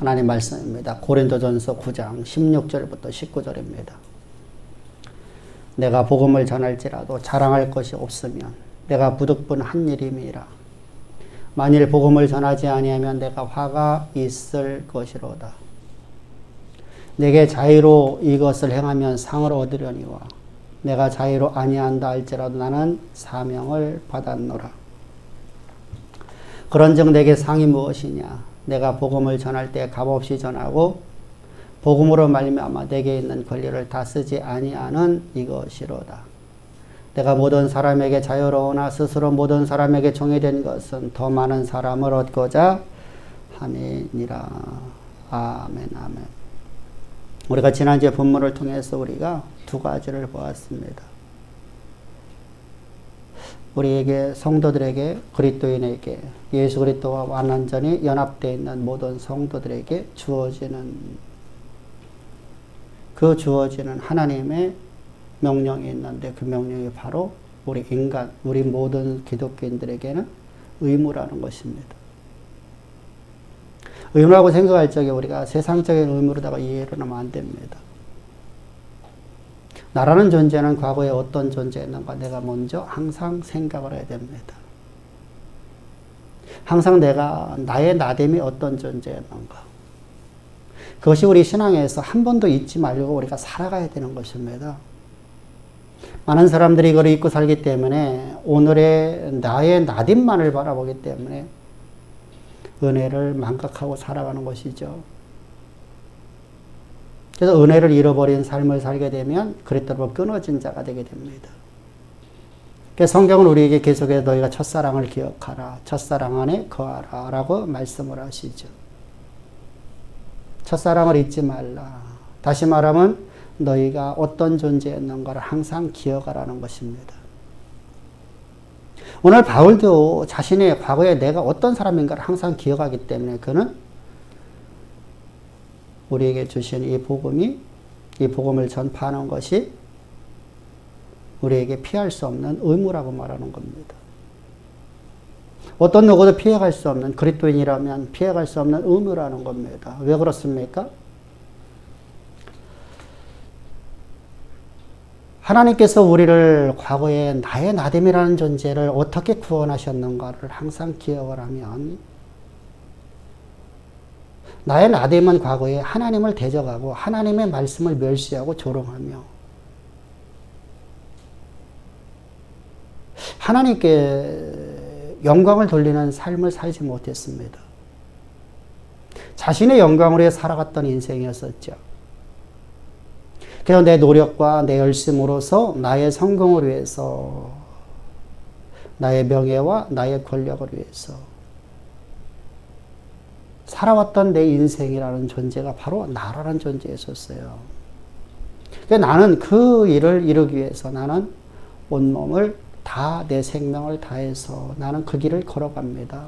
하나님 말씀입니다. 고린도전서 9장 16절부터 19절입니다. 내가 복음을 전할지라도 자랑할 것이 없으면 내가 부득분 한 일임이라. 만일 복음을 전하지 아니하면 내가 화가 있을 것이로다. 내게 자유로 이것을 행하면 상을 얻으려니와 내가 자유로 아니한다 할지라도 나는 사명을 받았노라. 그런즉 내게 상이 무엇이냐? 내가 복음을 전할 때 값없이 전하고 복음으로 말미암아 내게 있는 권리를 다 쓰지 아니하는 이것이로다. 내가 모든 사람에게 자유로우나 스스로 모든 사람에게 종이 된 것은 더 많은 사람을 얻고자 함이니라. 아멘, 아멘. 우리가 지난주에 본문을 통해서 우리가 두 가지를 보았습니다. 우리에게 성도들에게 그리스도인에게 예수 그리스도와 완전히 연합되어 있는 모든 성도들에게 주어지는 하나님의 명령이 있는데 그 명령이 바로 우리 인간, 우리 모든 기독교인들에게는 의무라는 것입니다. 의무라고 생각할 적에 우리가 세상적인 의무로다가 이해를 하면 안 됩니다. 나라는 존재는 과거에 어떤 존재였는가 내가 먼저 항상 생각을 해야 됩니다. 항상 나의 나됨이 어떤 존재였는가. 그것이 우리 신앙에서 한 번도 잊지 말고 우리가 살아가야 되는 것입니다. 많은 사람들이 이걸 잊고 살기 때문에 오늘의 나의 나됨만을 바라보기 때문에 은혜를 망각하고 살아가는 것이죠. 그래서 은혜를 잃어버린 삶을 살게 되면 그리스도로 끊어진 자가 되게 됩니다. 그래서 성경은 우리에게 계속해서 너희가 첫사랑을 기억하라. 첫사랑 안에 거하라. 라고 말씀을 하시죠. 첫사랑을 잊지 말라. 다시 말하면 너희가 어떤 존재였는가를 항상 기억하라는 것입니다. 오늘 바울도 자신의 과거에 내가 어떤 사람인가를 항상 기억하기 때문에 그는 우리에게 주신 이 복음을 전파하는 것이 우리에게 피할 수 없는 의무라고 말하는 겁니다. 어떤 누구도 피해갈 수 없는, 그리스도인이라면 피해갈 수 없는 의무라는 겁니다. 왜 그렇습니까? 하나님께서 우리를 과거에 나의 나됨이라는 존재를 어떻게 구원하셨는가를 항상 기억을 하면 나의 나됨은 과거에 하나님을 대적하고 하나님의 말씀을 멸시하고 조롱하며 하나님께 영광을 돌리는 삶을 살지 못했습니다. 자신의 영광을 위해 살아갔던 인생이었었죠. 그래서 내 노력과 내 열심으로서 나의 성공을 위해서 나의 명예와 나의 권력을 위해서 살아왔던 내 인생이라는 존재가 바로 나라는 존재였었어요. 그러니까 나는 그 일을 이루기 위해서 나는 온몸을 다 내 생명을 다해서 나는 그 길을 걸어갑니다.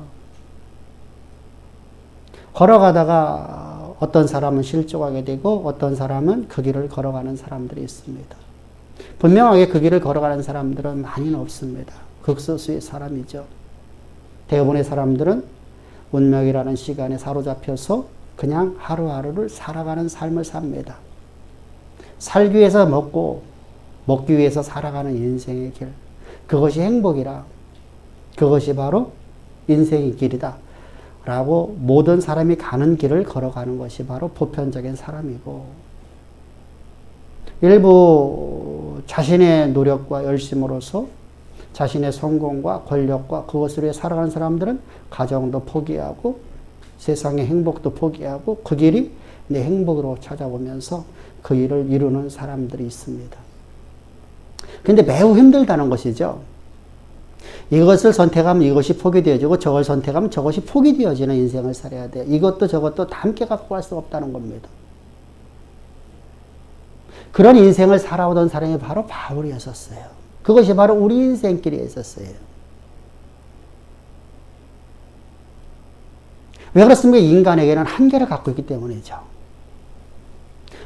걸어가다가 어떤 사람은 실족하게 되고 어떤 사람은 그 길을 걸어가는 사람들이 있습니다. 분명하게 그 길을 걸어가는 사람들은 많이는 없습니다. 극소수의 사람이죠. 대부분의 사람들은 운명이라는 시간에 사로잡혀서 그냥 하루하루를 살아가는 삶을 삽니다. 살기 위해서 먹기 위해서 살아가는 인생의 길. 그것이 행복이라. 그것이 바로 인생의 길이다. 라고 모든 사람이 가는 길을 걸어가는 것이 바로 보편적인 사람이고, 일부 자신의 노력과 열심으로서 자신의 성공과 권력과 그것을 위해 살아가는 사람들은 가정도 포기하고 세상의 행복도 포기하고 그 길이 내 행복으로 찾아오면서 그 일을 이루는 사람들이 있습니다. 근데 매우 힘들다는 것이죠. 이것을 선택하면 이것이 포기되어지고 저걸 선택하면 저것이 포기되어지는 인생을 살아야 돼요. 이것도 저것도 다 함께 갖고 갈 수 없다는 겁니다. 그런 인생을 살아오던 사람이 바로 바울이었었어요. 그것이 바로 우리 인생길에 있었어요. 왜 그렇습니까? 인간에게는 한계를 갖고 있기 때문이죠.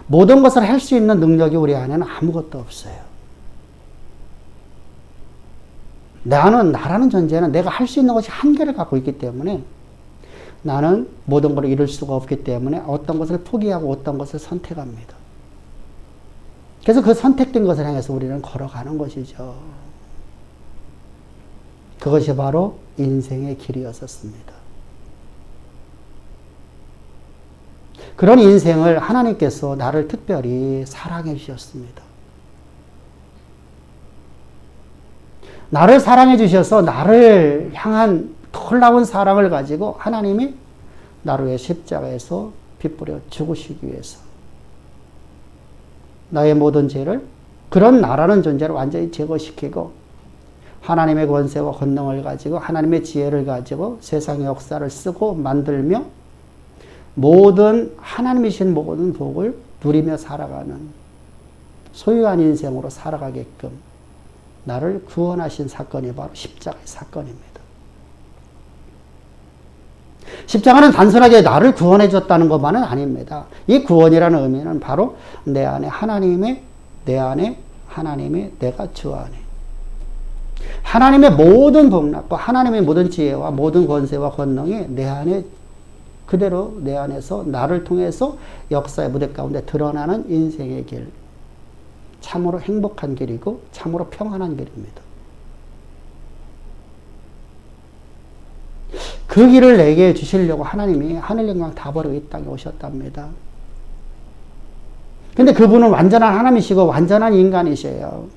모든 것을 할 수 있는 능력이 우리 안에는 아무것도 없어요. 나라는 존재는 내가 할 수 있는 것이 한계를 갖고 있기 때문에 나는 모든 걸 이룰 수가 없기 때문에 어떤 것을 포기하고 어떤 것을 선택합니다. 그래서 그 선택된 것을 향해서 우리는 걸어가는 것이죠. 그것이 바로 인생의 길이었었습니다. 그런 인생을 하나님께서 나를 특별히 사랑해 주셨습니다. 나를 사랑해 주셔서 나를 향한 놀라운 사랑을 가지고 하나님이 나를 위해 십자가에서 빗뿌려 죽으시기 위해서 나의 모든 죄를, 그런 나라는 존재를 완전히 제거시키고 하나님의 권세와 권능을 가지고 하나님의 지혜를 가지고 세상의 역사를 쓰고 만들며 모든 하나님이신 모든 복을 누리며 살아가는 소유한 인생으로 살아가게끔 나를 구원하신 사건이 바로 십자가의 사건입니다. 십자가는 단순하게 나를 구원해 줬다는 것만은 아닙니다. 이 구원이라는 의미는 바로 내 안에 하나님의, 내가 주 안에 하나님의 모든 복락과 하나님의 모든 지혜와 모든 권세와 권능이 내 안에 그대로 내 안에서 나를 통해서 역사의 무대 가운데 드러나는 인생의 길, 참으로 행복한 길이고 참으로 평안한 길입니다. 그 길을 내게 주시려고 하나님이 하늘 영광 다 버리고 이 땅에 오셨답니다. 근데 그분은 완전한 하나님이시고 완전한 인간이셔요.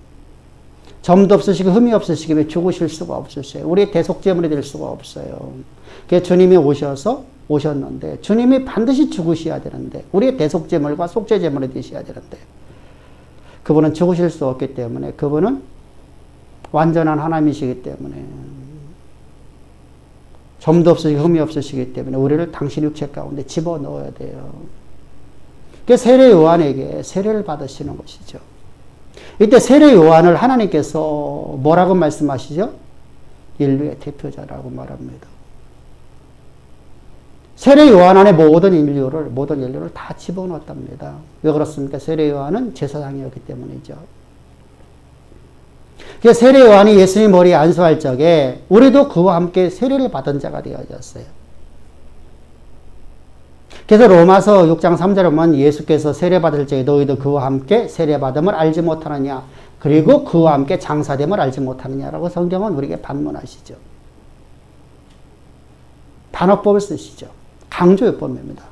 점도 없으시고 흠이 없으시기 왜 죽으실 수가 없으세요. 우리의 대속제물이 될 수가 없어요. 그래서 주님이 오셨는데 주님이 반드시 죽으셔야 되는데 우리의 대속제물과 속죄제물이 되셔야 되는데 그분은 죽으실 수 없기 때문에 그분은 완전한 하나님이시기 때문에 점도 없으시고 흠이 없으시기 때문에 우리를 당신 육체 가운데 집어넣어야 돼요. 그래서 세례 요한에게 세례를 받으시는 것이죠. 이때 세례 요한을 하나님께서 뭐라고 말씀하시죠? 인류의 대표자라고 말합니다. 세례 요한 안에 모든 인류를 다 집어넣었답니다. 왜 그렇습니까? 세례 요한은 제사장이었기 때문이죠. 그래서 세례 요한이 예수님 머리에 안수할 적에 우리도 그와 함께 세례를 받은 자가 되어졌어요. 그래서 로마서 6장 3절에 보면 예수께서 세례 받을 적에 너희도 그와 함께 세례 받음을 알지 못하느냐 그리고 그와 함께 장사됨을 알지 못하느냐라고 성경은 우리에게 반문하시죠. 단어법을 쓰시죠. 강조요법입니다.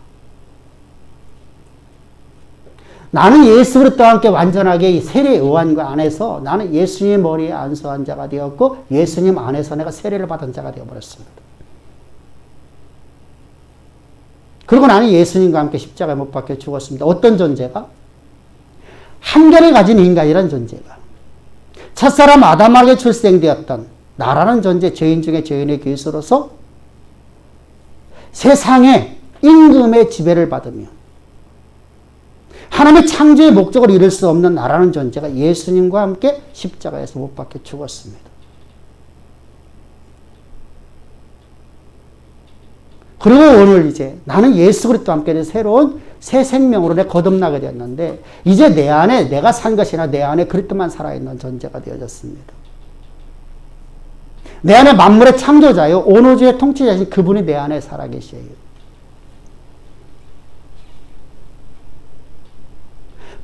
나는 예수 그리스도와 함께 완전하게 세례 요한과 안에서 나는 예수님 머리에 안수한 자가 되었고 예수님 안에서 내가 세례를 받은 자가 되어버렸습니다. 그리고 나는 예수님과 함께 십자가에 못 박혀 죽었습니다. 어떤 존재가? 한계를 가진 인간이라는 존재가. 첫사람 아담에게 출생되었던 나라는 존재, 죄인 중에 죄인의 귀수로서 세상의 임금의 지배를 받으며 하나님의 창조의 목적을 이룰 수 없는 나라는 존재가 예수님과 함께 십자가에서 못 박혀 죽었습니다. 그리고 오늘 이제 나는 예수 그리스도와 함께 새로운 새 생명으로 내 거듭나게 되었는데 이제 내 안에 내가 산 것이나 내 안에 그리스도만 살아있는 존재가 되어졌습니다. 내 안에 만물의 창조자요 온 우주의 통치자신 그분이 내 안에 살아계셔요.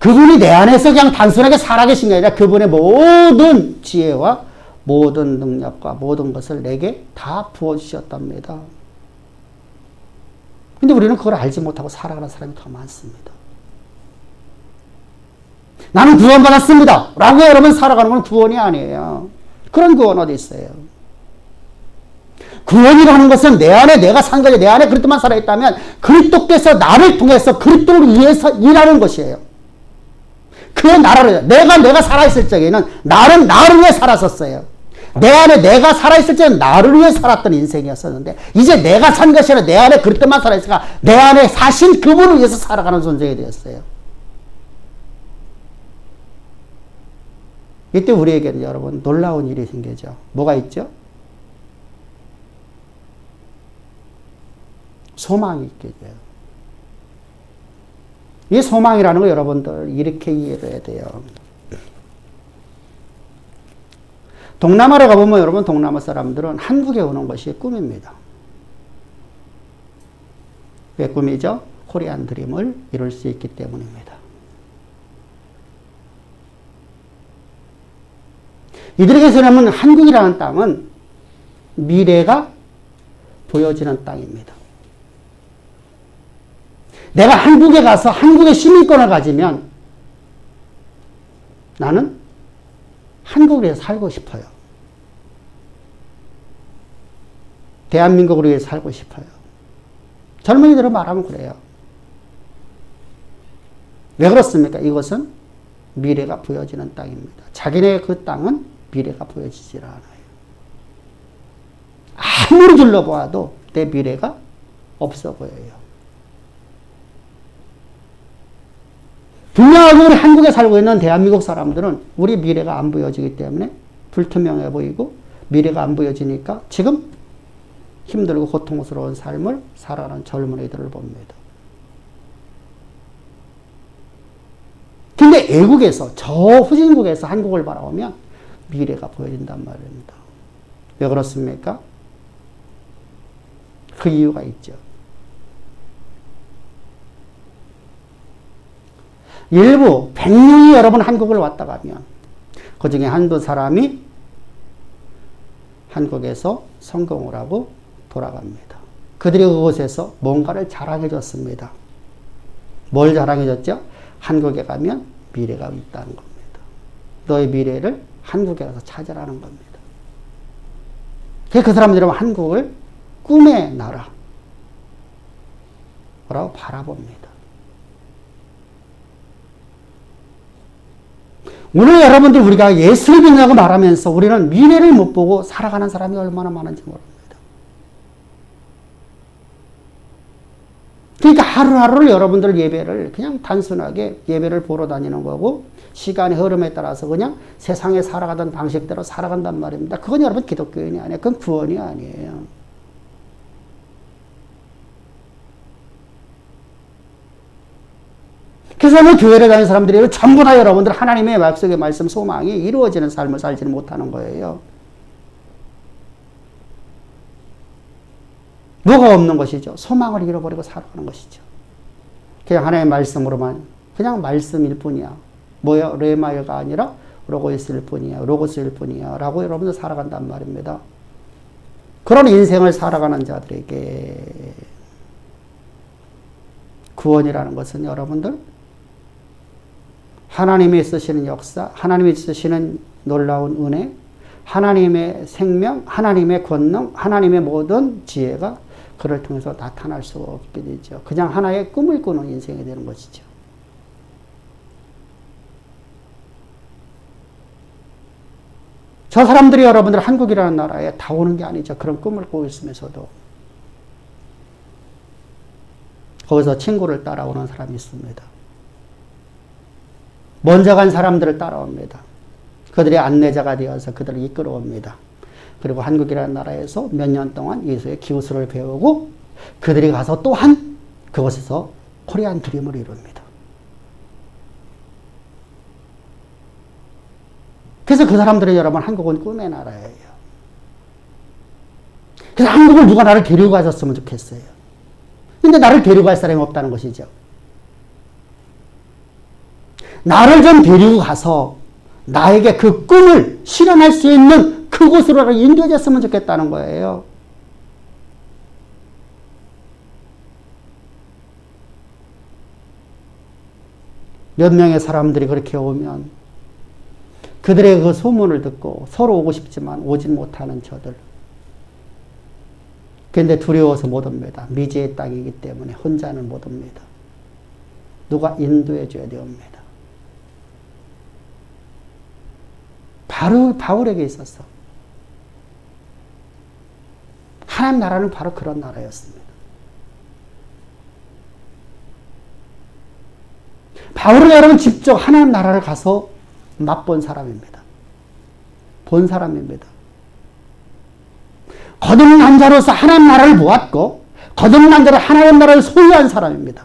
그분이 내 안에서 그냥 단순하게 살아계신 게 아니라 그분의 모든 지혜와 모든 능력과 모든 것을 내게 다 부어주셨답니다. 근데 우리는 그걸 알지 못하고 살아가는 사람이 더 많습니다. 나는 구원받았습니다. 라고 여러분 살아가는 건 구원이 아니에요. 그런 구원 어디 있어요? 구원이라는 것은 내 안에 내가 산 거지. 내 안에 그리스도만 살아있다면 그리스도께서 나를 통해서 그리스도를 위해서 일하는 것이에요. 그의 나라를 내가 살아있을 적에는 나는 나를 위해 살았었어요. 내 안에 내가 살아있을 때는 나를 위해 살았던 인생이었었는데 이제 내가 산 것이 아니라 내 안에 그리스도만 살아있으니까 내 안에 사신 그분을 위해서 살아가는 존재가 되었어요. 이때 우리에게는 여러분 놀라운 일이 생기죠. 뭐가 있죠? 소망이 있게 돼요. 이 소망이라는 거 여러분들 이렇게 이해를 해야 돼요. 동남아로 가보면 여러분 동남아 사람들은 한국에 오는 것이 꿈입니다. 왜 꿈이죠? 코리안 드림을 이룰 수 있기 때문입니다. 이들에게서는 한국이라는 땅은 미래가 보여지는 땅입니다. 내가 한국에 가서 한국의 시민권을 가지면 나는 한국에 살고 싶어요. 대한민국을 위해 살고 싶어요. 젊은이들은 말하면 그래요. 왜 그렇습니까? 이것은 미래가 보여지는 땅입니다. 자기네 그 땅은 미래가 보여지질 않아요. 아무리 둘러보아도 내 미래가 없어 보여요. 분명하게 우리 한국에 살고 있는 대한민국 사람들은 우리 미래가 안 보여지기 때문에 불투명해 보이고 미래가 안 보여지니까 지금 힘들고 고통스러운 삶을 살아가는 젊은이들을 봅니다. 근데 외국에서 저 후진국에서 한국을 바라보면 미래가 보여진단 말입니다. 왜 그렇습니까? 그 이유가 있죠. 일부 100명이 여러분 한국을 왔다 가면 그 중에 한두 사람이 한국에서 성공을 하고 돌아갑니다. 그들이 그곳에서 뭔가를 자랑해 줬습니다. 뭘 자랑해 줬죠? 한국에 가면 미래가 있다는 겁니다. 너의 미래를 한국에 가서 찾으라는 겁니다. 그 사람들은 한국을 꿈의 나라라고 바라봅니다. 오늘 여러분들 우리가 예수를 믿는다고 말하면서 우리는 미래를 못 보고 살아가는 사람이 얼마나 많은지 모릅니다. 그러니까 하루하루를 여러분들 예배를 그냥 단순하게 예배를 보러 다니는 거고 시간의 흐름에 따라서 그냥 세상에 살아가던 방식대로 살아간단 말입니다. 그건 여러분 기독교인이 아니에요. 그건 구원이 아니에요. 그래서 교회를 다니는 사람들이 전부 다 여러분들 하나님의 약속의 말씀 소망이 이루어지는 삶을 살지는 못하는 거예요. 뭐가 없는 것이죠? 소망을 잃어버리고 살아가는 것이죠. 그냥 하나님의 말씀으로만 그냥 말씀일 뿐이야. 뭐야? 레마이가 아니라 로고스일 뿐이야. 로고스일 뿐이야. 라고 여러분들 살아간단 말입니다. 그런 인생을 살아가는 자들에게 구원이라는 것은 여러분들 하나님이 쓰시는 역사, 하나님이 쓰시는 놀라운 은혜, 하나님의 생명, 하나님의 권능, 하나님의 모든 지혜가 그를 통해서 나타날 수 없게 되죠. 그냥 하나의 꿈을 꾸는 인생이 되는 것이죠. 저 사람들이 여러분들 한국이라는 나라에 다 오는 게 아니죠. 그런 꿈을 꾸고 있으면서도. 거기서 친구를 따라오는 사람이 있습니다. 먼저 간 사람들을 따라옵니다. 그들의 안내자가 되어서 그들을 이끌어옵니다. 그리고 한국이라는 나라에서 몇 년 동안 예수의 기술을 배우고 그들이 가서 또한 그곳에서 코리안 드림을 이룹니다. 그래서 그 사람들은 여러분 한국은 꿈의 나라예요. 그래서 한국을 누가 나를 데리고 가셨으면 좋겠어요. 근데 나를 데리고 갈 사람이 없다는 것이죠. 나를 좀 데리고 가서 나에게 그 꿈을 실현할 수 있는 그곳으로 인도해줬으면 좋겠다는 거예요. 몇 명의 사람들이 그렇게 오면 그들의 그 소문을 듣고 서로 오고 싶지만 오지 못하는 저들. 그런데 두려워서 못 옵니다. 미지의 땅이기 때문에 혼자는 못 옵니다. 누가 인도해 줘야 되옵니다. 바로 바울에게 있었어. 하나님 나라는 바로 그런 나라였습니다. 바울은 여러분 직접 하나님 나라를 가서 맛본 사람입니다. 본 사람입니다. 거듭난 자로서 하나님 나라를 보았고 거듭난 자로 하나님 나라를 소유한 사람입니다.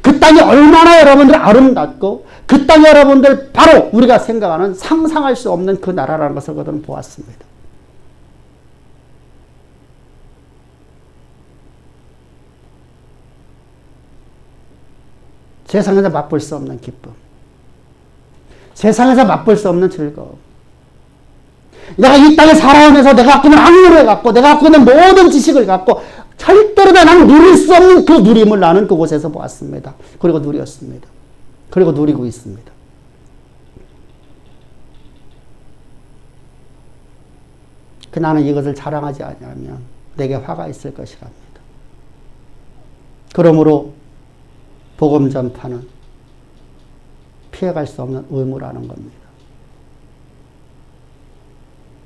그 땅이 얼마나 여러분들 아름답고 그 땅이 여러분들 바로 우리가 생각하는 상상할 수 없는 그 나라라는 것을 그들은 보았습니다. 세상에서 맛볼 수 없는 기쁨. 세상에서 맛볼 수 없는 즐거움. 내가 이 땅에 살아오면서 내가 갖고 있는 악물을 갖고 내가 갖고 있는 모든 지식을 갖고 절대로 다 나는 누릴 수 없는 그 누림을 나는 그곳에서 보았습니다. 그리고 누렸습니다. 그리고 누리고 있습니다. 그 나는 이것을 자랑하지 않으면 내게 화가 있을 것이랍니다. 그러므로 복음 전파는 피해갈 수 없는 의무라는 겁니다.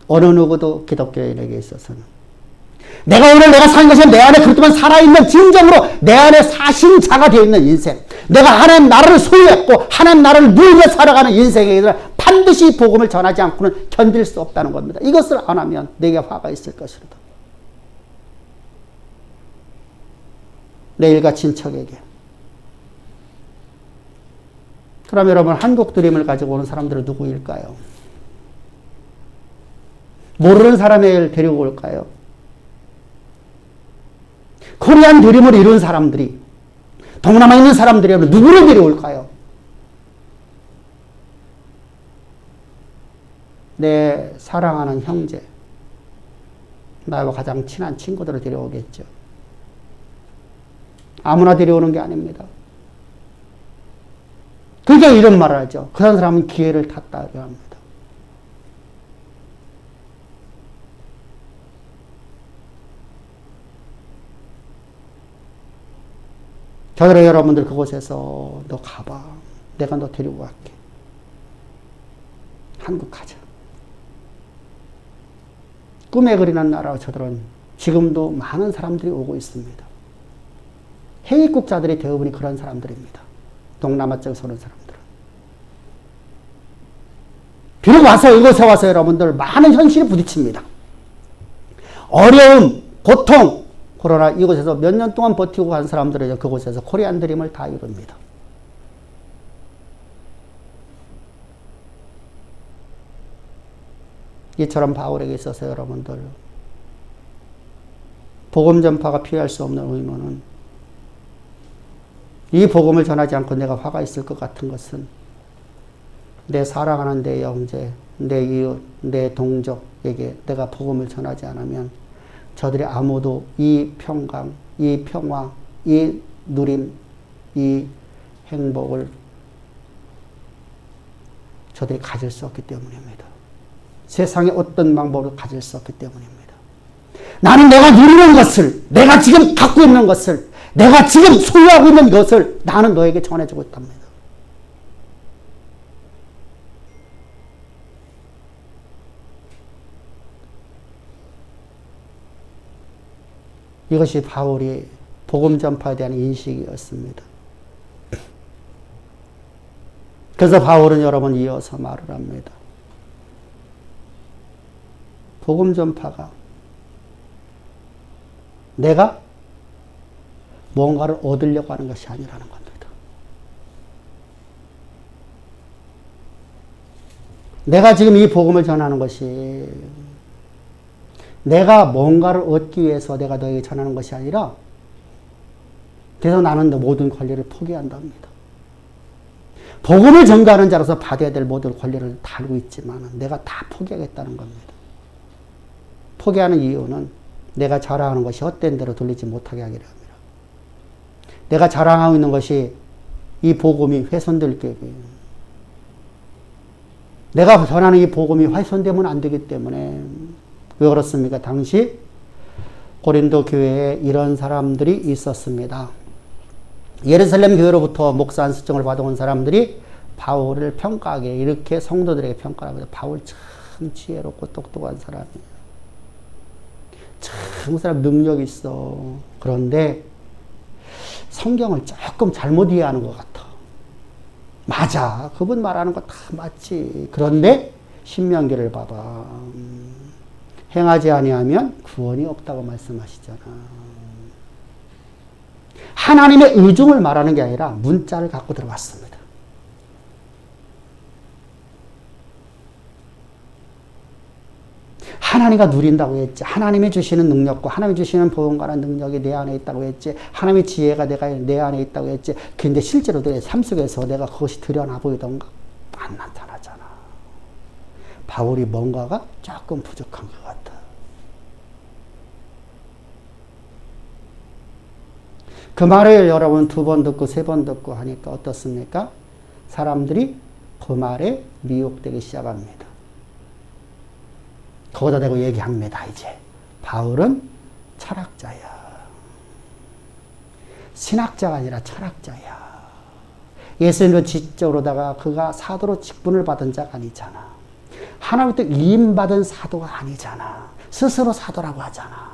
어느 누구도 기독교인에게 있어서는 내가 오늘 내가 산 것이 내 안에 그렇지만 살아있는 진정으로 내 안에 사신 자가 되어 있는 인생, 내가 하나님 나라를 소유했고 하나님 나라를 누리며 살아가는 인생에 대해 반드시 복음을 전하지 않고는 견딜 수 없다는 겁니다. 이것을 안 하면 내게 화가 있을 것이로다. 내 일가 친척에게. 그럼 여러분, 한국 드림을 가지고 오는 사람들은 누구일까요? 모르는 사람을 데리고 올까요? 코리안 드림을 이룬 사람들이, 동남아에 있는 사람들이 누구를 데려올까요? 내 사랑하는 형제, 나와 가장 친한 친구들을 데려오겠죠. 아무나 데려오는 게 아닙니다. 그게 이런 말을 하죠. 그런 사람은 기회를 탔다고 합니다. 저들은 여러분들 그곳에서 너 가봐. 내가 너 데리고 갈게. 한국 가자. 꿈에 그리는 나라 저들은 지금도 많은 사람들이 오고 있습니다. 해외 입국자들이 대부분이 그런 사람들입니다. 동남아 쪽에서 오는 사람들은. 비록 와서 이곳에 와서 여러분들 많은 현실에 부딪힙니다. 어려움, 고통, 그러나 이곳에서 몇 년 동안 버티고 간 사람들은 그곳에서 코리안 드림을 다 이룹니다. 이처럼 바울에게 있어서 여러분들 복음 전파가 피할 수 없는 의무는, 이 복음을 전하지 않고 내가 화가 있을 것 같은 것은 내 사랑하는 내 형제, 내 이웃, 내 동족에게 내가 복음을 전하지 않으면 저들이 아무도 이 평강, 이 평화, 이 누림, 이 행복을 저들이 가질 수 없기 때문입니다. 세상에 어떤 방법으로 가질 수 없기 때문입니다. 나는 내가 누리는 것을, 내가 지금 갖고 있는 것을, 내가 지금 소유하고 있는 것을 나는 너에게 전해주고 있답니다. 이것이 바울이 복음 전파에 대한 인식이었습니다. 그래서 바울은 여러분 이어서 말을 합니다. 복음 전파가 내가 뭔가를 얻으려고 하는 것이 아니라는 겁니다. 내가 지금 이 복음을 전하는 것이 내가 뭔가를 얻기 위해서 내가 너에게 전하는 것이 아니라, 그래서 나는 너 모든 권리를 포기한답니다. 복음을 전가하는 자로서 받아야 될 모든 권리를 달고 있지만 내가 다 포기하겠다는 겁니다. 포기하는 이유는 내가 자랑하는 것이 헛된 대로 돌리지 못하게 하기를 합니다. 내가 자랑하고 있는 것이 이 복음이 훼손될 게, 내가 전하는 이 복음이 훼손되면 안 되기 때문에. 왜 그렇습니까? 당시 고린도 교회에 이런 사람들이 있었습니다. 예루살렘 교회로부터 목사 안수증을 받아온 사람들이 바울을 평가하게 이렇게 성도들에게 평가를 합니다. 바울 참 지혜롭고 똑똑한 사람이에요. 참 사람 능력이 있어. 그런데 성경을 조금 잘못 이해하는 것 같아. 맞아. 그분 말하는 거 다 맞지. 그런데 신명기를 봐봐. 행하지 아니하면 구원이 없다고 말씀하시잖아. 하나님의 의중을 말하는 게 아니라 문자를 갖고 들어왔습니다. 하나님과 누린다고 했지. 하나님이 주시는 능력과 하나님이 주시는 보험과는 능력이 내 안에 있다고 했지. 하나님의 지혜가 내 안에 있다고 했지. 근데 실제로 내 삶 속에서 내가 그것이 드러나 보이던가? 안 나타나잖아. 바울이 뭔가가 조금 부족한 것 같아. 그 말을 여러분 2번 듣고 3번 듣고 하니까 어떻습니까? 사람들이 그 말에 미혹되기 시작합니다. 거기다 대고 얘기합니다. 이제 바울은 철학자야. 신학자가 아니라 철학자야. 예수님은 지적으로다가 그가 사도로 직분을 받은 자가 아니잖아. 하나님부터 위임받은 사도가 아니잖아. 스스로 사도라고 하잖아.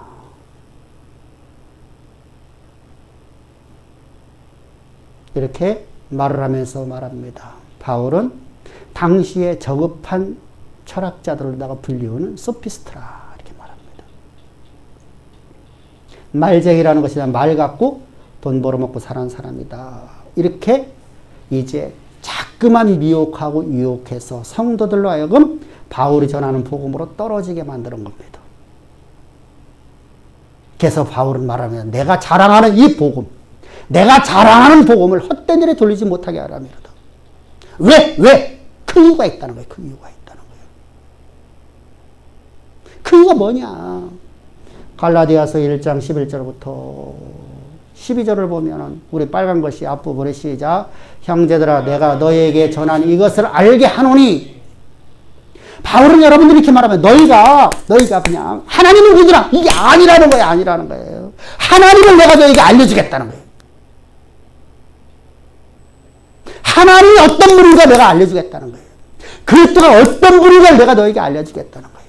이렇게 말을 하면서 말합니다. 바울은 당시에 저급한 철학자들로다가 불리우는 소피스트라 이렇게 말합니다. 말쟁이라는 것이 말 갖고 돈 벌어먹고 사는 사람이다. 이렇게 이제 자꾸만 미혹하고 유혹해서 성도들로 하여금 바울이 전하는 복음으로 떨어지게 만드는 겁니다. 그래서 바울은 말하면 내가 자랑하는 이 복음, 내가 자랑하는 복음을 헛된 일에 돌리지 못하게 하라며. 왜? 그 이유가 있다는 거예요. 그 이유가 있다는 거예요. 그 이유가 뭐냐? 갈라디아서 1장 11절부터 12절을 보면은 우리 빨간 것이 앞부분에 시작. 형제들아 내가 너희에게 전한 이것을 알게 하노니. 바울은 여러분들이 이렇게 말하면 너희가 그냥 하나님을 믿으라. 이게 아니라는 거예요. 하나님을 내가 너희에게 알려주겠다는 거예요. 하나님이 어떤 분인가 내가 알려주겠다는 거예요. 그리스도가 어떤 분인가 내가 너에게 알려주겠다는 거예요.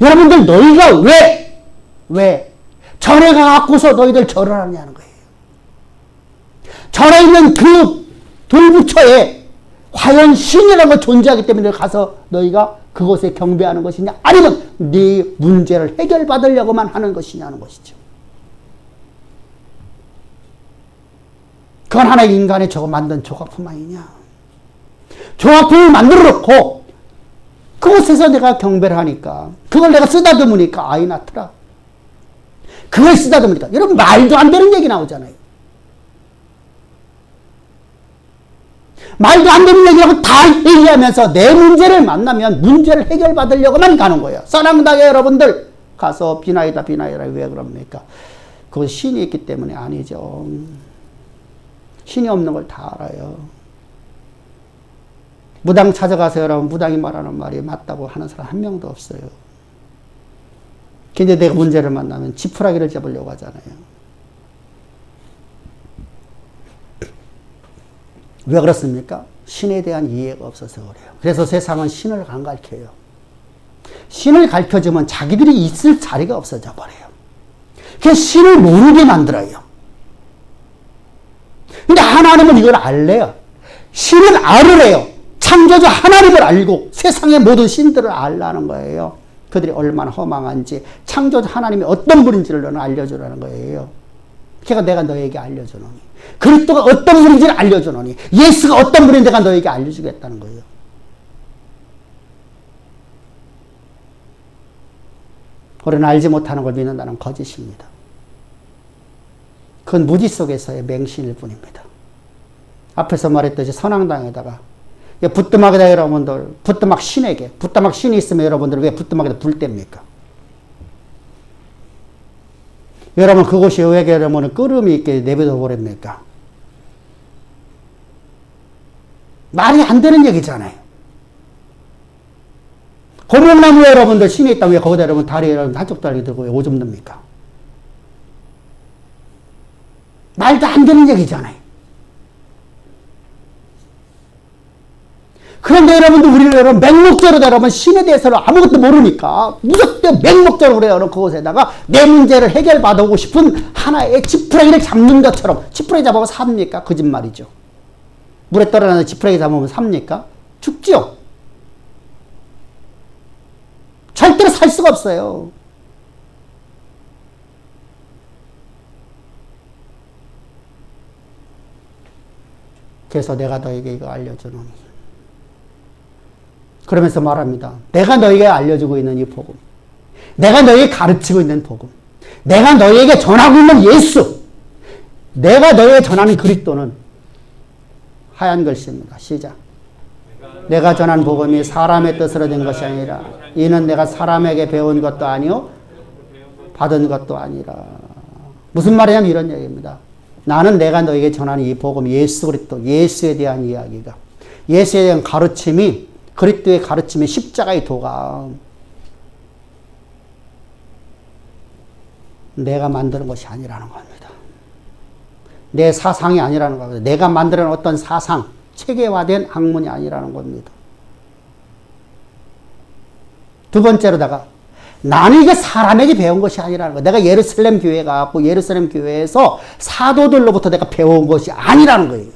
여러분들 너희가 왜 절에 가갖고서 너희들 절을 하느냐는 거예요. 절에 있는 그 돌부처에 과연 신이라는 걸 존재하기 때문에 가서 너희가 그곳에 경배하는 것이냐 아니면 네 문제를 해결받으려고만 하는 것이냐는 것이죠. 그건 하나의 인간이 저거 만든 조각품 아니냐. 조각품을 만들어 놓고 그곳에서 내가 경배를 하니까 그걸 내가 쓰다듬으니까 아이 낳더라. 그걸 쓰다듬으니까 여러분 말도 안 되는 얘기 나오잖아요. 말도 안 되는 얘기라고 다 얘기하면서 내 문제를 만나면 문제를 해결받으려고만 가는 거예요. 사랑당해 여러분들 가서 비나이다 왜 그럽니까? 그건 신이 있기 때문에 아니죠. 신이 없는 걸 다 알아요. 무당 찾아가서 여러분 무당이 말하는 말이 맞다고 하는 사람 한 명도 없어요. 근데 내가 문제를 만나면 지푸라기를 잡으려고 하잖아요. 왜 그렇습니까? 신에 대한 이해가 없어서 그래요. 그래서 세상은 신을 안 가르쳐요. 신을 가르쳐주면 자기들이 있을 자리가 없어져 버려요. 그래서 신을 모르게 만들어요. 근데 하나님은 이걸 알래요. 신을 알으래요. 창조주 하나님을 알고 세상의 모든 신들을 알라는 거예요. 그들이 얼마나 허망한지 창조주 하나님이 어떤 분인지를 너는 알려주라는 거예요. 그러니까 내가 너에게 알려주노니 그리스도가 어떤 분인지를 알려주노니 예수가 어떤 분인지 내가 너에게 알려주겠다는 거예요. 우리는 알지 못하는 걸 믿는다는 거짓입니다. 그건 무지 속에서의 맹신일 뿐입니다. 앞에서 말했듯이 선앙당에다가 부뚜막에다 여러분들 부뚜막 신에게 부뚜막 신이 있으면 여러분들 왜 부뚜막에다 불 뗍니까? 여러분 그곳이 왜 여러분 끓음이 있게 내버려 버립니까? 말이 안 되는 얘기잖아요. 고목나무에 여러분들 신이 있다면 왜 거기다 여러분 다리 여러분 한쪽 다리 들고 왜 오줌 넣습니까? 말도 안 되는 얘기잖아요. 그런데 여러분들 우리는 여러분 맹목적으로 여러분 신에 대해서는 아무것도 모르니까 무조건 맹목적으로 그래 여러분 그곳에다가 내 문제를 해결받아오고 싶은 하나의 지푸라기를 잡는 것처럼 지푸라기 잡으면 삽니까? 거짓말이죠. 물에 떨어지는 지푸라기 잡으면 삽니까? 죽죠. 절대로 살 수가 없어요. 그래서 내가 너에게 이거 알려주노니 그러면서 말합니다. 내가 너에게 알려주고 있는 이 복음, 내가 너에게 가르치고 있는 복음, 내가 너에게 전하고 있는 예수, 내가 너에게 전하는 그리스도는 하얀 글씨입니다. 시작. 내가 전한 복음이 사람의 뜻으로 된 것이 아니라 이는 내가 사람에게 배운 것도 아니요 받은 것도 아니라. 무슨 말이냐면 이런 얘기입니다. 나는 내가 너에게 전하는 이 복음, 예수 그리스도, 예수에 대한 이야기가, 예수에 대한 가르침이, 그리스도의 가르침이, 십자가의 도가 내가 만드는 것이 아니라는 겁니다. 내 사상이 아니라는 겁니다. 내가 만드는 어떤 사상, 체계화된 학문이 아니라는 겁니다. 두 번째로다가 나는 이게 사람에게 배운 것이 아니라는 거예요. 내가 예루살렘 교회에 가고 예루살렘 교회에서 사도들로부터 내가 배운 것이 아니라는 거예요.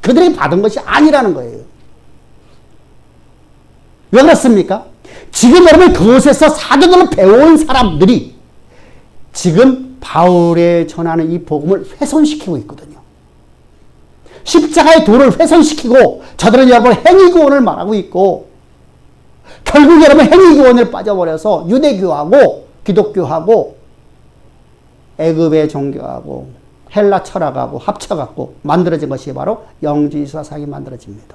그들이 받은 것이 아니라는 거예요. 왜 그렇습니까? 지금 여러분 그곳에서 사도들로 배운 사람들이 지금 바울의 전하는 이 복음을 훼손시키고 있거든요. 십자가의 도를 훼손시키고 저들은 여러분 행위구원을 말하고 있고 결국 여러분 행위구원을 빠져버려서 유대교하고 기독교하고 애굽의 종교하고 헬라 철학하고 합쳐갖고 만들어진 것이 바로 영주의 사상이 만들어집니다.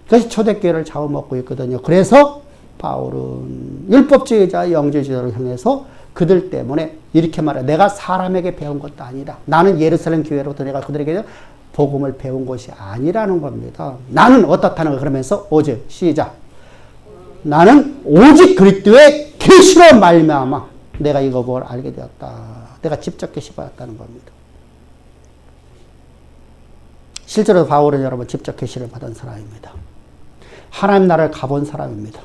그것이 초대교회를 잡아먹고 있거든요. 그래서 바울은 율법주의자 영주주의자를 향해서 그들 때문에 이렇게 말해요. 내가 사람에게 배운 것도 아니라 나는 예루살렘 교회로부터 내가 그들에게 복음을 배운 것이 아니라는 겁니다. 나는 어떻다는 거 그러면서 오직 시작. 나는 오직 그리스도의 계시로 말미암아 내가 이거 알게 되었다. 내가 직접 계시받았다는 겁니다. 실제로 바울은 여러분 직접 계시를 받은 사람입니다. 하나님 나라를 가본 사람입니다.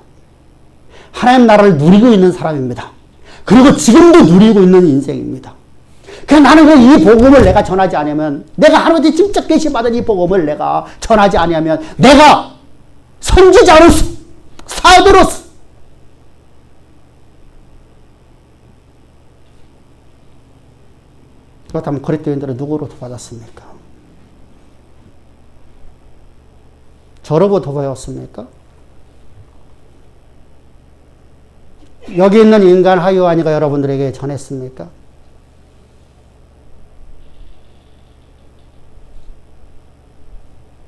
하나님 나라를 누리고 있는 사람입니다. 그리고 지금도 누리고 있는 인생입니다. 그래서 나는 이 복음을 내가 전하지 않으면, 내가 하나님의 직접 계시받은 이 복음을 내가 전하지 않으면 내가 선지자로서, 사도로서 그렇다면 그리스도인들은 누구로부터 받았습니까? 저로부터 배웠습니까? 여기 있는 인간 하요한이가 여러분들에게 전했습니까?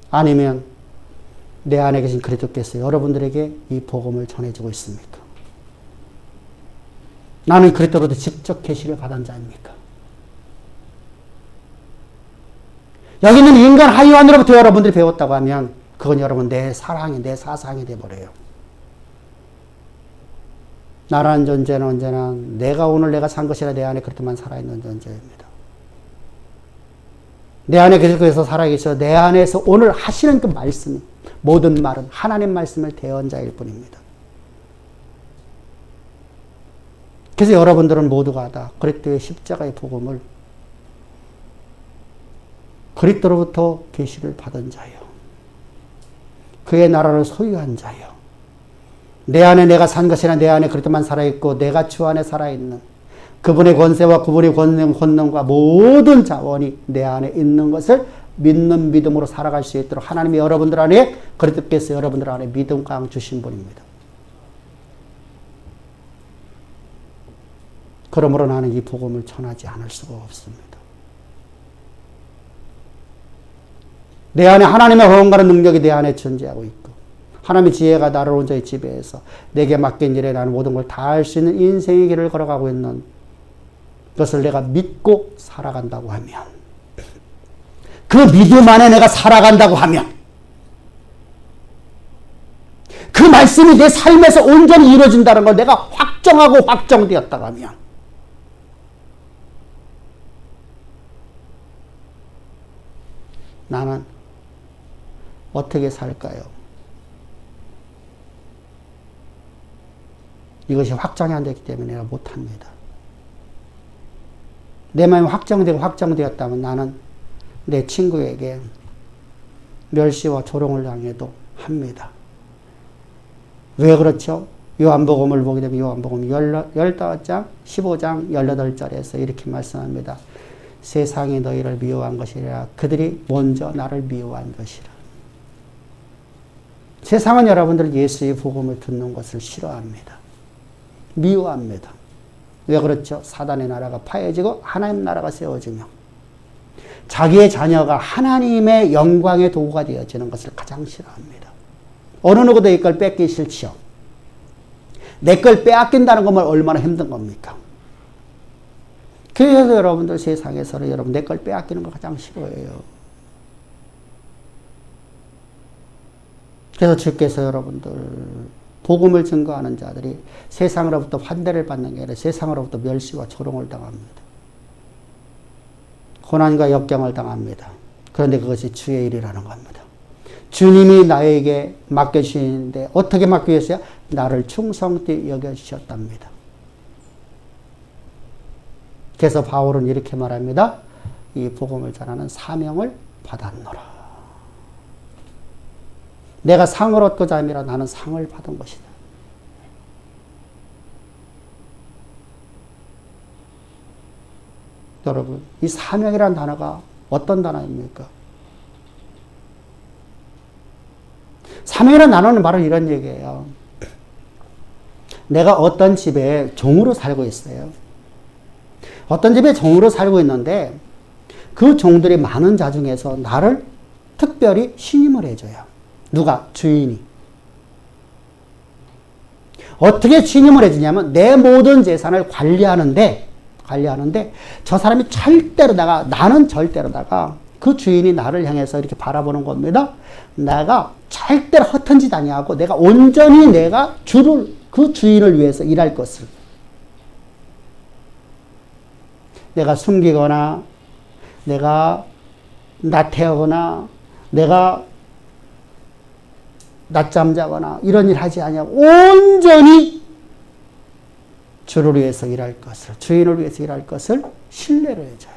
아니면 내 안에 계신 그리스도께서 여러분들에게 이 복음을 전해주고 있습니까? 나는 그리스도로부터 직접 계시를 받은 자입니까? 여기 있는 인간 하요한으로부터 여러분들이 배웠다고 하면 그건 여러분 내 사랑이, 내 사상이 돼버려요. 나라는 존재는 언제나 내가 오늘 내가 산 것이라 내 안에 그렇게만 살아있는 존재입니다. 내 안에 계속해서 살아계셔 내 안에서 오늘 하시는 그 말씀, 모든 말은 하나님 말씀을 대언 자일 뿐입니다. 그래서 여러분들은 모두가 다 그리스도의 십자가의 복음을 그리스도로부터 계시를 받은 자요. 그의 나라를 소유한 자요. 내 안에 내가 산 것이나 내 안에 그리스도만 살아있고 내가 주 안에 살아있는 그분의 권세와 그분의 권능과 모든 자원이 내 안에 있는 것을 믿는 믿음으로 살아갈 수 있도록 하나님이 여러분들 안에, 그리스도께서 여러분들 안에 믿음 강 주신 분입니다. 그러므로 나는 이 복음을 전하지 않을 수가 없습니다. 내 안에 하나님의 허용가는 능력이 내 안에 존재하고 있고 하나님의 지혜가 나를 온전히 지배해서 내게 맡긴 일에 나는 모든 걸 다 할 수 있는 인생의 길을 걸어가고 있는 것을 내가 믿고 살아간다고 하면, 그 믿음 안에 내가 살아간다고 하면, 그 말씀이 내 삶에서 온전히 이루어진다는 걸 내가 확정하고 확정되었다고 하면 나는 어떻게 살까요? 이것이 확정이 안 됐기 때문에 내가 못합니다. 내 마음이 확정되고 확정되었다면 나는 내 친구에게 멸시와 조롱을 당해도 합니다. 왜 그렇죠? 요한복음을 보게 되면 요한복음 15장, 15장, 18절에서 이렇게 말씀합니다. 세상이 너희를 미워한 것이라 그들이 먼저 나를 미워한 것이라. 세상은 여러분들 예수의 복음을 듣는 것을 싫어합니다. 미워합니다. 왜 그렇죠? 사단의 나라가 파해지고 하나님 나라가 세워지며 자기의 자녀가 하나님의 영광의 도구가 되어지는 것을 가장 싫어합니다. 어느 누구도 이 걸 뺏기 싫지요. 내 걸 빼앗긴다는 것만 얼마나 힘든 겁니까? 그래서 여러분들 세상에서는 여러분 내 걸 빼앗기는 거 가장 싫어해요. 그래서 주께서 여러분들 복음을 증거하는 자들이 세상으로부터 환대를 받는 게 아니라 세상으로부터 멸시와 조롱을 당합니다. 고난과 역경을 당합니다. 그런데 그것이 주의 일이라는 겁니다. 주님이 나에게 맡겨주시는데 어떻게 맡겨주셨어요? 나를 충성되이 여겨주셨답니다. 그래서 바울은 이렇게 말합니다. 이 복음을 전하는 사명을 받았노라. 내가 상을 얻고자 함이라 나는 상을 받은 것이다. 여러분, 이 사명이라는 단어가 어떤 단어입니까? 사명이라는 단어는 바로 이런 얘기예요. 내가 어떤 집에 종으로 살고 있어요. 어떤 집에 종으로 살고 있는데 그 종들이 많은 자 중에서 나를 특별히 신임을 해줘요. 누가? 주인이. 어떻게 신임을 해주냐면 내 모든 재산을 관리하는데 저 사람이 절대로다가 나는 절대로다가 그 주인이 나를 향해서 이렇게 바라보는 겁니다. 내가 절대로 허튼 짓 아니하고 내가 온전히 내가 그 주인을 위해서 일할 것을 내가 숨기거나 내가 나태하거나 내가 낮잠 자거나 이런 일 하지 아니하고 온전히 주를 위해서 일할 것을, 주인을 위해서 일할 것을 신뢰를 해줘요.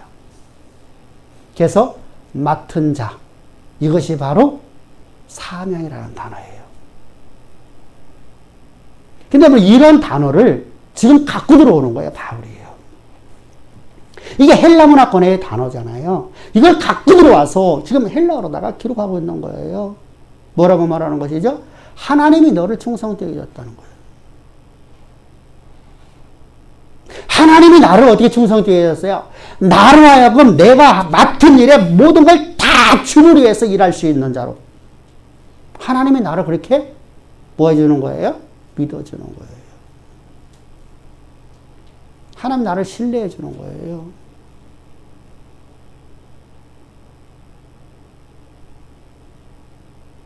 그래서 맡은 자, 이것이 바로 사명이라는 단어예요. 근데 뭐 이런 단어를 지금 갖고 들어오는 거예요, 바울이에요. 이게 헬라 문화권의 단어잖아요. 이걸 갖고 들어와서 지금 헬라어로다가 기록하고 있는 거예요. 뭐라고 말하는 것이죠? 하나님이 너를 충성되게 해줬다는 거예요. 하나님이 나를 어떻게 충성되게 해줬어요? 나로 하여금 내가 맡은 일에 모든 걸 다 주를 위해서 일할 수 있는 자로. 하나님이 나를 그렇게 뭐 해주는 거예요? 믿어주는 거예요. 하나님 나를 신뢰해 주는 거예요.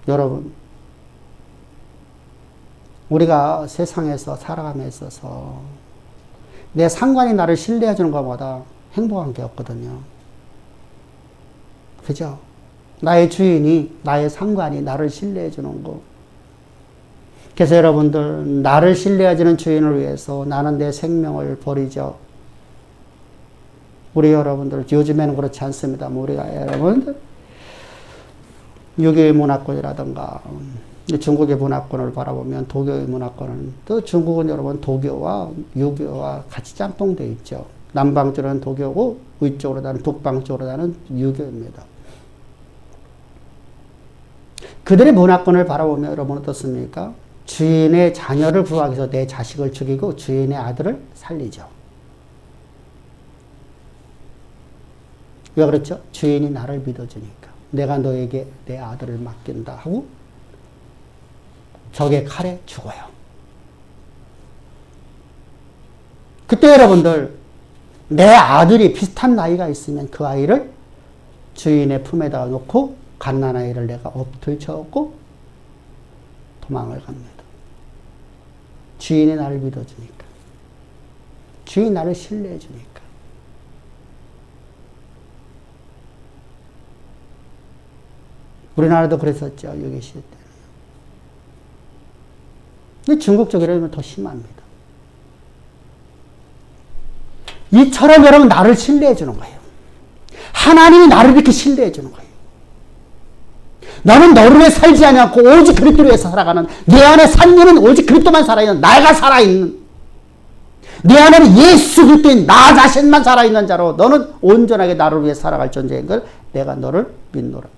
여러분, 우리가 세상에서 살아감에 있어서 내 상관이 나를 신뢰해 주는 것보다 행복한 게 없거든요. 그죠? 나의 주인이, 나의 상관이 나를 신뢰해 주는 거. 그래서 여러분들, 나를 신뢰해 주는 주인을 위해서 나는 내 생명을 버리죠. 우리 여러분들, 요즘에는 그렇지 않습니다. 우리가 여러분들, 유교의 문화권이라든가 중국의 문화권을 바라보면 도교의 문화권은 또 중국은 여러분 도교와 유교와 같이 짬뽕되어 있죠. 남방 쪽으로는 도교고 위쪽으로 다는 북방 쪽으로 다는 유교입니다. 그들의 문화권을 바라보면 여러분 어떻습니까? 주인의 자녀를 구하기 위해서 내 자식을 죽이고 주인의 아들을 살리죠. 왜 그렇죠? 주인이 나를 믿어주니까. 내가 너에게 내 아들을 맡긴다 하고 적의 칼에 죽어요. 그때 여러분들, 내 아들이 비슷한 나이가 있으면 그 아이를 주인의 품에다 놓고 갓난아이를 내가 엎들쳐갖고 도망을 갑니다. 주인이 나를 믿어주니까. 주인이 나를 신뢰해주니까. 우리나라도 그랬었죠. 유교 시대 때는. 근데 중국 쪽이라면 더 심합니다. 이처럼 여러분 나를 신뢰해 주는 거예요. 하나님이 나를 이렇게 신뢰해 주는 거예요. 너는 너를 위해 살지 않고 오직 그리스도를 위해서 살아가는, 내 안에 산님은 오직 그리스도만 살아있는, 나가 살아있는, 내 안에는 예수 그리스도인 나 자신만 살아있는 자로 너는 온전하게 나를 위해 살아갈 존재인 걸 내가 너를 믿노라.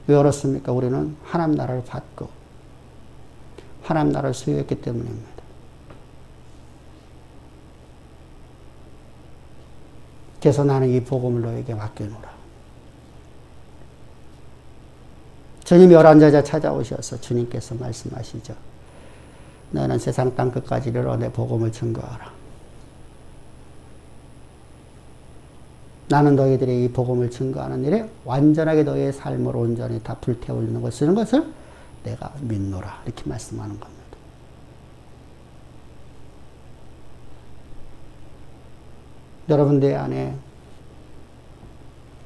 왜 그렇습니까? 우리는 하나님 나라를 받고 하나님 나라를 소유했기 때문입니다. 그래서 나는 이 복음을 너에게 맡겨놓으라. 주님이 열한 제자 찾아오셔서 주님께서 말씀하시죠. 너는 세상 땅끝까지 이르러 내 복음을 증거하라. 나는 너희들이 이 복음을 증거하는 일에 완전하게 너희의 삶을 온전히 다 불태우는 것을 내가 믿노라. 이렇게 말씀하는 겁니다. 여러분들 안에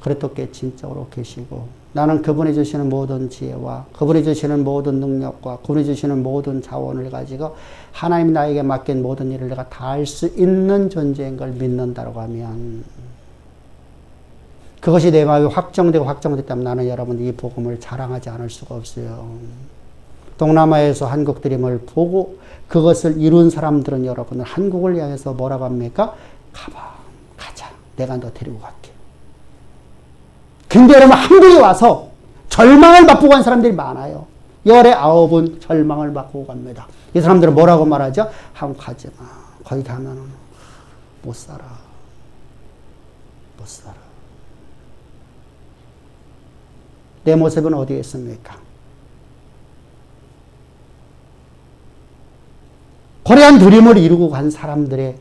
그리스도께 진짜로 계시고 나는 그분이 주시는 모든 지혜와 그분이 주시는 모든 능력과 그분이 주시는 모든 자원을 가지고 하나님이 나에게 맡긴 모든 일을 내가 다 할 수 있는 존재인 걸 믿는다고 하면 그것이 내 마음에 확정됐다면 나는 여러분 이 복음을 자랑하지 않을 수가 없어요. 동남아에서 한국 드림을 보고 그것을 이룬 사람들은 여러분은 한국을 향해서 뭐라고 합니까? 가자. 내가 너 데리고 갈게. 근데 여러분 한국에 와서 절망을 맛보고 간 사람들이 많아요. 열의 9은 절망을 맛보고 갑니다. 이 사람들은 뭐라고 말하죠? 한국 가지 마. 거기 가면은 못 살아. 내 모습은 어디에 있습니까? 거대한 드림을 이루고 간 사람들의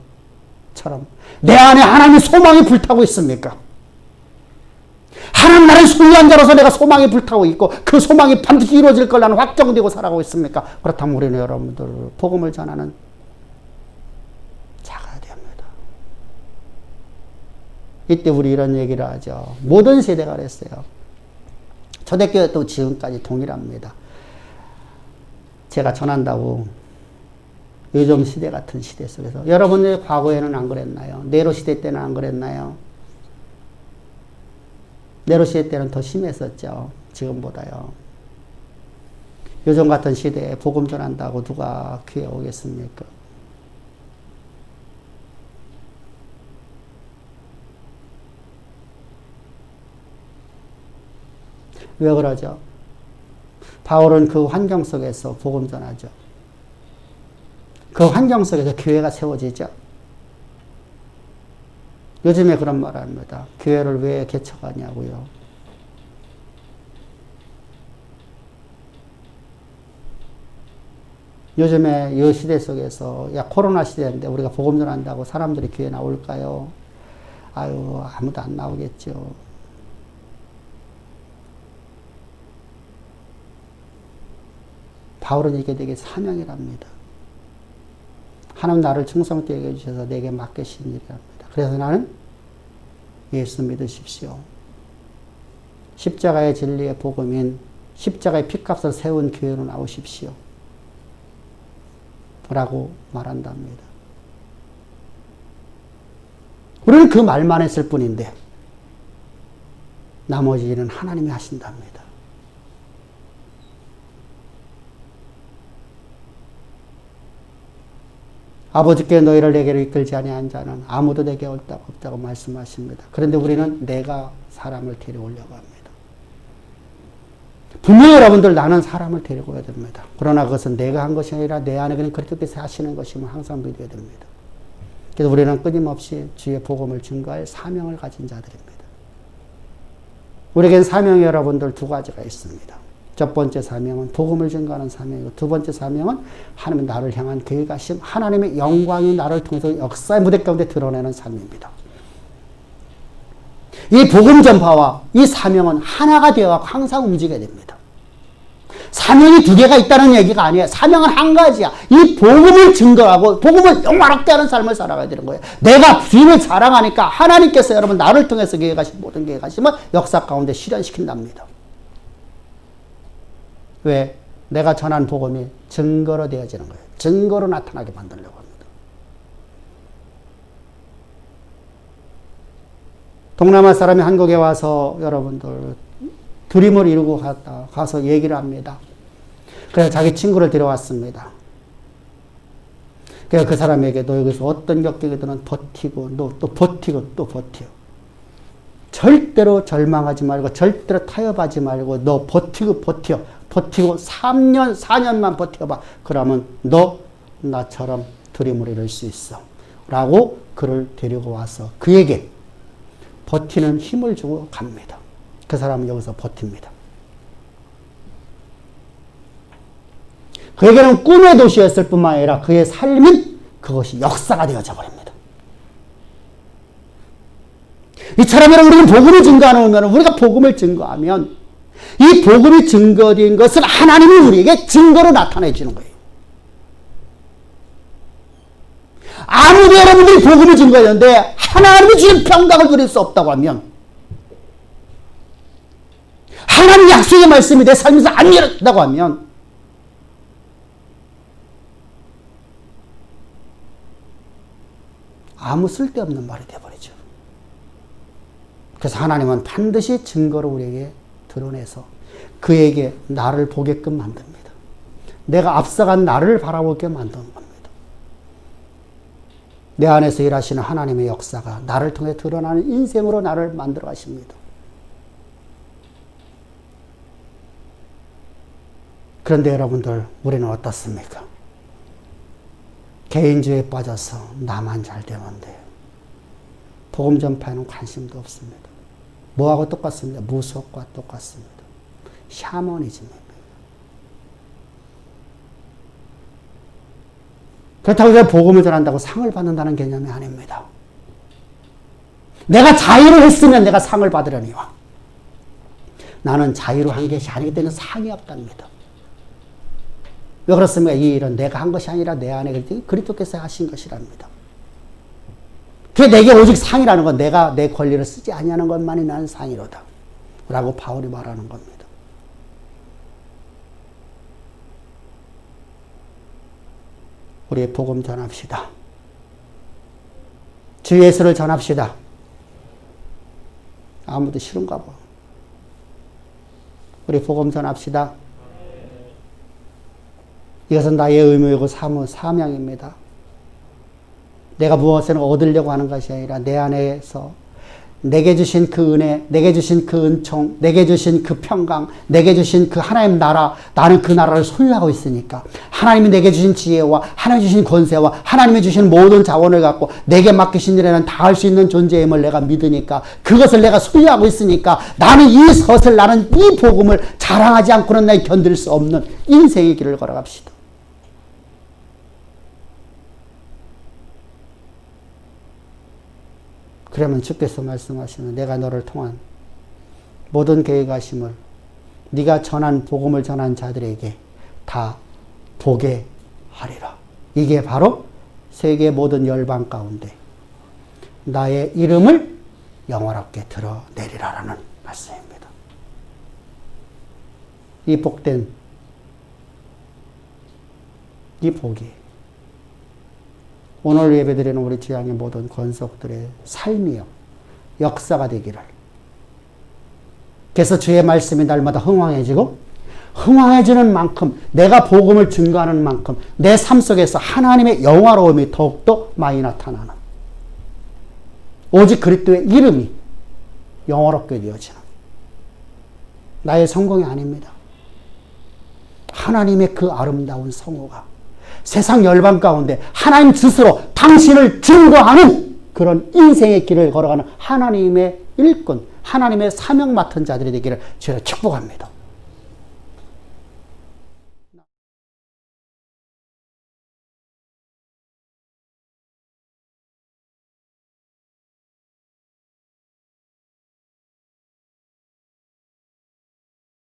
처럼 내 안에 하나님의 소망이 불타고 있습니까? 하나님 나를 소유한 자로서 내가 소망이 불타고 있고 그 소망이 반드시 이루어질 걸 나는 확정되고 살아가고 있습니까? 그렇다면 우리는 여러분들 복음을 전하는 자가 됩니다. 이때 우리 이런 얘기를 하죠. 모든 세대가 그랬어요. 초대교회도 지금까지 동일합니다. 제가 전한다고 요즘 시대 같은 시대 속에서 여러분의 과거에는 안 그랬나요? 네로 시대 때는 안 그랬나요? 네로 시대 때는 더 심했었죠. 지금보다요. 요즘 같은 시대에 복음 전한다고 누가 귀에 오겠습니까? 왜 그러죠? 바울은 그 환경 속에서 복음 전하죠. 그 환경 속에서 교회가 세워지죠. 요즘에 그런 말 합니다. 교회를 왜 개척하냐고요. 요즘에 이 시대 속에서 코로나 시대인데 우리가 복음 전한다고 사람들이 교회 나올까요? 아유, 아무도 안 나오겠죠. 바울은 이게 되게 사명이랍니다. 하나님 나를 충성되게 해주셔서 내게 맡기신 일이랍니다. 그래서 나는 예수 믿으십시오. 십자가의 진리의 복음인 십자가의 핏값을 세운 교회로 나오십시오. 라고 말한답니다. 우리는 그 말만 했을 뿐인데 나머지 일은 하나님이 하신답니다. 아버지께 너희를 내게로 이끌지 아니한 자는 아무도 내게 없다고 말씀하십니다. 그런데 우리는 내가 사람을 데려오려고 합니다. 분명히 여러분들 나는 사람을 데리고 와야 됩니다. 그러나 그것은 내가 한 것이 아니라 내 안에 그냥 그리스도께서 하시는 것임을 항상 믿어야 됩니다. 그래서 우리는 끊임없이 주의 복음을 증거할 사명을 가진 자들입니다. 우리에겐 사명이 여러분들 두 가지가 있습니다. 첫 번째 사명은 복음을 증거하는 사명이고 두 번째 사명은 하나님의 나를 향한 계획하심, 하나님의 영광이 나를 통해서 역사의 무대 가운데 드러내는 삶입니다. 이 복음 전파와 이 사명은 하나가 되어 항상 움직여야 됩니다. 사명이 두 개가 있다는 얘기가 아니에요. 사명은 한 가지야. 이 복음을 증거하고 복음을 영화롭게 하는 삶을 살아가야 되는 거예요. 내가 주님을 자랑하니까 하나님께서 여러분 나를 통해서 계획하신 모든 계획하심을 역사 가운데 실현시킨답니다. 왜? 내가 전한 복음이 증거로 되어지는 거예요. 증거로 나타나게 만들려고 합니다. 동남아 사람이 한국에 와서 여러분들 드림을 이루고 가서 얘기를 합니다. 그래서 자기 친구를 데려왔습니다. 그래서 그 사람에게 너 여기서 어떤 격격이든 버티고 너 또 버티고 또 버텨. 절대로 절망하지 말고 절대로 타협하지 말고 너 버티고 3년 4년만 버텨봐. 그러면 너 나처럼 드림을 이룰 수 있어 라고 그를 데리고 와서 그에게 버티는 힘을 주고 갑니다. 그 사람은 여기서 버팁니다. 그에게는 꿈의 도시였을 뿐만 아니라 그의 삶은 그것이 역사가 되어져 버립니다. 이처럼 우리는 복음을 증거하면 우리가 복음을 증거하면 이 복음이 증거된 것을 하나님이 우리에게 증거로 나타내 주는 거예요. 아무리 여러분들이 복음을 증거했는데 하나님이 주신 평강을 누릴 수 없다고 하면, 하나님 약속의 말씀이 내 삶에서 안 이루어진다고 하면 아무 쓸데없는 말이 되어버리죠. 그래서 하나님은 반드시 증거로 우리에게 드러내서 그에게 나를 보게끔 만듭니다. 내가 앞서간 나를 바라보게 만드는 겁니다. 내 안에서 일하시는 하나님의 역사가 나를 통해 드러나는 인생으로 나를 만들어 가십니다. 그런데 여러분들, 우리는 어떻습니까? 개인주의에 빠져서 나만 잘 되면 돼요. 복음 전파에는 관심도 없습니다. 뭐하고 똑같습니다. 무속과 똑같습니다. 샤머니즘입니다. 그렇다고 해서 복음을 전한다고 상을 받는다는 개념이 아닙니다. 내가 자유를 했으면 내가 상을 받으려니와. 나는 자유로 한 것이 아니기 때문에 상이 없답니다. 왜 그렇습니까? 이 일은 내가 한 것이 아니라 내 안에 그리스도께서 하신 것이랍니다. 그게 내게 오직 상이라는 건 내가 내 권리를 쓰지 아니하는 것만이 나는 상이로다 라고 바울이 말하는 겁니다. 우리 복음 전합시다. 주 예수를 전합시다. 아무도 싫은가 봐. 우리 복음 전합시다. 이것은 나의 의무이고 사명입니다. 내가 무엇을 얻으려고 하는 것이 아니라 내 안에서 내게 주신 그 은혜, 내게 주신 그 은총, 내게 주신 그 평강, 내게 주신 그 하나님 나라, 나는 그 나라를 소유하고 있으니까 하나님이 내게 주신 지혜와 하나님이 주신 권세와 하나님이 주신 모든 자원을 갖고 내게 맡기신 일에는 다 할 수 있는 존재임을 내가 믿으니까, 그것을 내가 소유하고 있으니까 나는 나는 이 복음을 자랑하지 않고는 내가 견딜 수 없는 인생의 길을 걸어갑시다. 그러면 주께서 말씀하시는 내가 너를 통한 모든 계획하심을 네가 전한 복음을 전한 자들에게 다 보게 하리라. 이게 바로 세계 모든 열방 가운데 나의 이름을 영원롭게 드러내리라라는 말씀입니다. 이 복된 이 복이 오늘 예배드리는 우리 지향의 모든 권속들의 삶이요 역사가 되기를. 그래서 주의 말씀이 날마다 흥왕해지고 흥왕해지는 만큼 내가 복음을 증거하는 만큼 내 삶 속에서 하나님의 영화로움이 더욱더 많이 나타나는, 오직 그리스도의 이름이 영화롭게 되어지는, 나의 성공이 아닙니다. 하나님의 그 아름다운 성호가 세상 열방 가운데 하나님 스스로 당신을 증거하는 그런 인생의 길을 걸어가는 하나님의 일꾼, 하나님의 사명 맡은 자들이 되기를 주로 축복합니다.